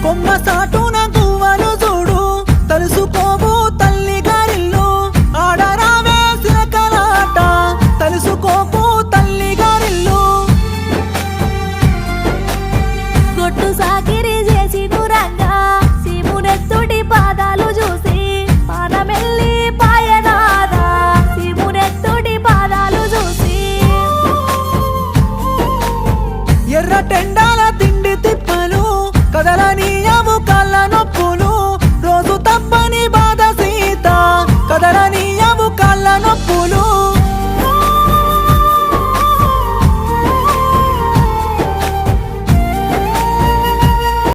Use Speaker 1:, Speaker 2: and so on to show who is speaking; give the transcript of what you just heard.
Speaker 1: కొమ్మ సాటున గువ్వలు చూడు తలుసుకోబో తల్లి గారిల్లు ఆడరావే సిరకలాట తలుసుకోబో తల్లి గారిల్లు
Speaker 2: గొట్టు సాకిరి చేసి నురంగా శివునెత్తుడి పాదాలు చూసి పానమెల్లి పాయనాదా శివునెత్తుడి పాదాలు చూసి
Speaker 1: ఎర్ర టెండాల తిండి తిప్పలు కదలని